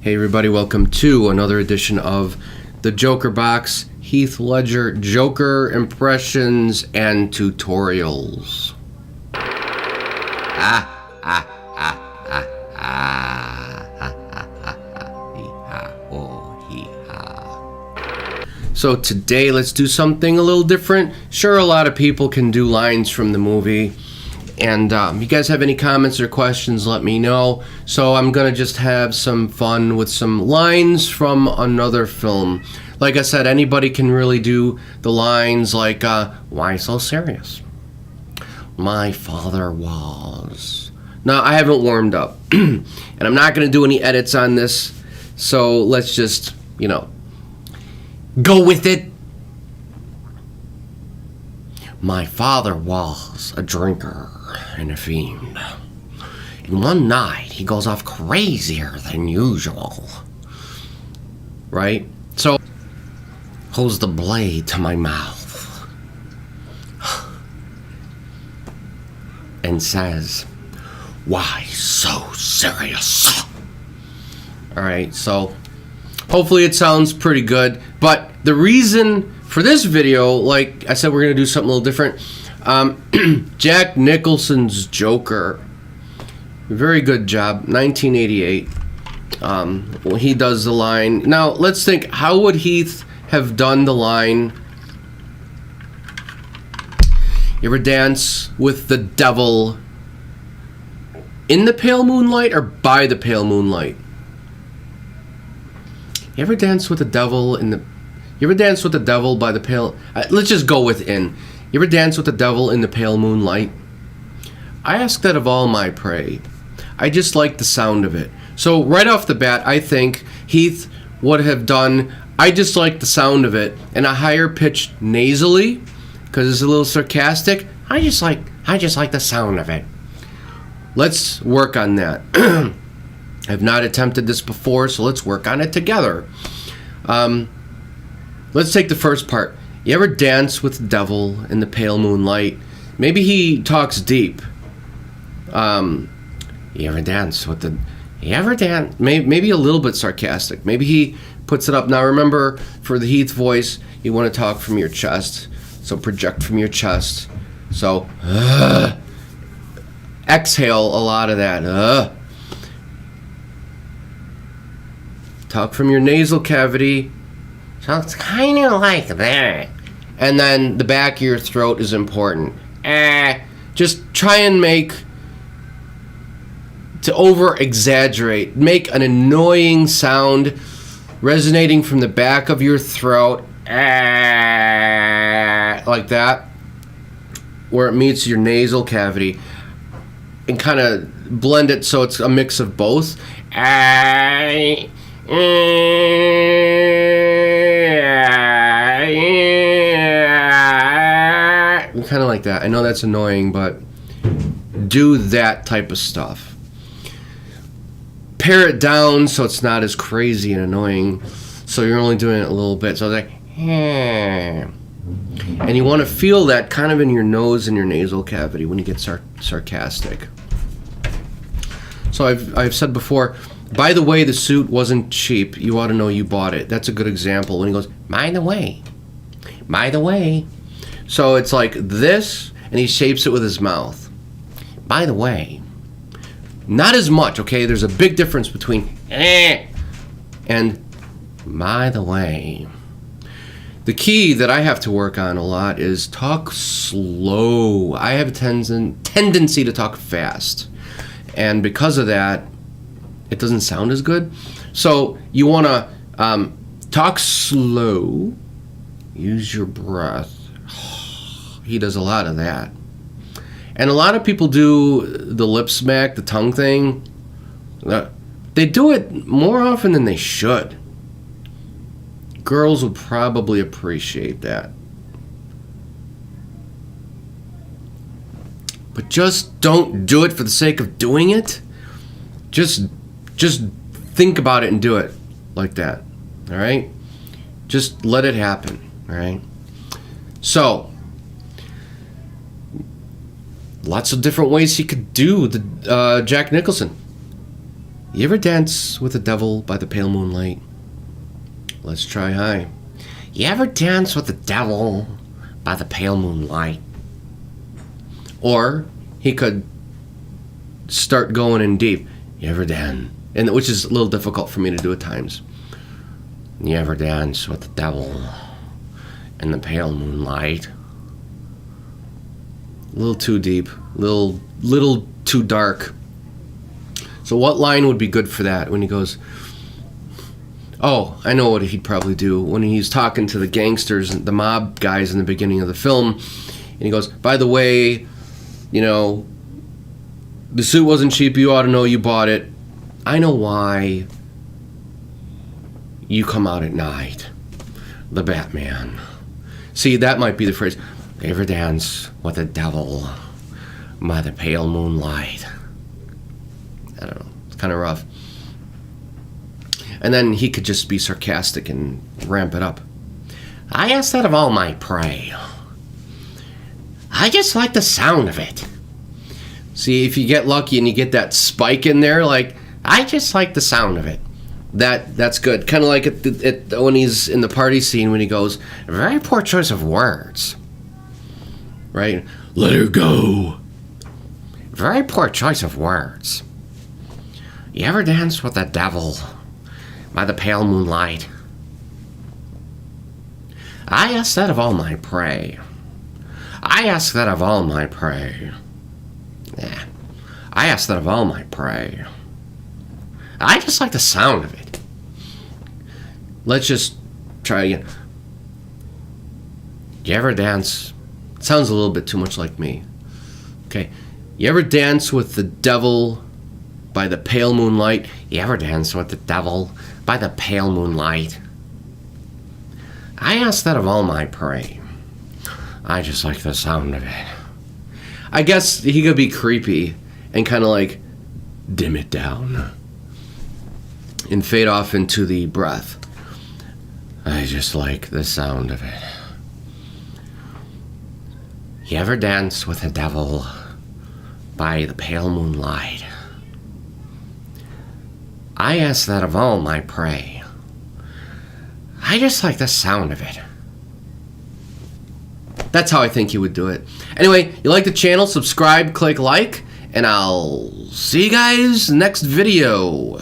Hey everybody, welcome to another edition of the Joker Box, Heath Ledger Joker impressions and tutorials. So today let's do something a little different. Sure, a lot of people can do lines from the movie. And you guys have any comments or questions, let me know. So I'm going to just have some fun with some lines from another film. Like I said, anybody can really do the lines like, why so serious? My father was. Now, I haven't warmed up. And I'm not going to do any edits on this. So let's just, go with it. My father was a drinker and a fiend. And one night, he goes off crazier than usual. Right? So, holds the blade to my mouth. And says, why so serious? Alright, so, hopefully it sounds pretty good. But the reason for this video, like I said, we're going to do something a little different. Jack Nicholson's Joker. Very good job. 1988. When he does the line. Now, let's think. How would Heath have done the line? You ever dance with the devil in the pale moonlight or by the pale moonlight? You ever dance with the devil in the... You ever dance with the devil by the pale... let's just go with in. You ever dance with the devil in the pale moonlight? I ask that of all my prey. I just like the sound of it. So right off the bat, I think Heath would have done, I just like the sound of it, in a higher pitch nasally, because it's a little sarcastic. I just like the sound of it. Let's work on that. I've not attempted this before, so let's work on it together. Let's take the first part. You ever dance with the devil in the pale moonlight? Maybe he talks deep. You ever dance with the... You ever dance... Maybe a little bit sarcastic. Maybe he puts it up. Now remember, for the Heath voice, you want to talk from your chest. So project from your chest. So, exhale a lot of that. Talk from your nasal cavity. So it's kind of like that. And then the back of your throat is important. Just try and to over-exaggerate. Make an annoying sound resonating from the back of your throat. Like that. Where it meets your nasal cavity. And kind of blend it so it's a mix of both. Kind of like that. I know that's annoying, but do that type of stuff. Pare it down so it's not as crazy and annoying. So you're only doing it a little bit. So it's like, and you want to feel that kind of in your nose and your nasal cavity when you get sarcastic. So I've said before, by the way, the suit wasn't cheap. You ought to know you bought it. That's a good example. When he goes, by the way. So it's like this, and he shapes it with his mouth. By the way. Not as much, okay? There's a big difference between and by the way. The key that I have to work on a lot is talk slow. I have a tendency to talk fast. And because of that, it doesn't sound as good. So you want to talk slow. Use your breath. He does a lot of that. And a lot of people do the lip smack, the tongue thing. They do it more often than they should. Girls would probably appreciate that. But just don't do it for the sake of doing it. Just think about it and do it like that. All right? Just let it happen. All right? So, lots of different ways he could do the Jack Nicholson. You ever dance with the devil by the pale moonlight? Let's try high. You ever dance with the devil by the pale moonlight? Or he could start going in deep. You ever dance? And which is a little difficult for me to do at times. You ever dance with the devil in the pale moonlight? A little too deep, little too dark. So what line would be good for that when he goes, oh, I know what he'd probably do. When he's talking to the gangsters, the mob guys in the beginning of the film, and he goes, by the way, you know, the suit wasn't cheap, you ought to know you bought it. I know why you come out at night. The Batman. See, that might be the phrase. You ever dance with the devil by the pale moonlight? I don't know. It's kind of rough. And then he could just be sarcastic and ramp it up. I ask that of all my prey. I just like the sound of it. See, if you get lucky and you get that spike in there, like, I just like the sound of it. That's good. Kind of like when he's in the party scene when he goes, very poor choice of words. Right? Let her go. Very poor choice of words. You ever dance with the devil by the pale moonlight? I ask that of all my prey. I ask that of all my prey. Yeah. I ask that of all my prey. I just like the sound of it. Let's just try again. You ever dance? It sounds a little bit too much like me. Okay. You ever dance with the devil by the pale moonlight? You ever dance with the devil by the pale moonlight? I ask that of all my prey. I just like the sound of it. I guess he could be creepy and kind of like dim it down and fade off into the breath. I just like the sound of it. You ever dance with the devil by the pale moonlight? I ask that of all my prey. I just like the sound of it. That's how I think he would do it. Anyway, you like the channel, subscribe, click like, and I'll see you guys next video.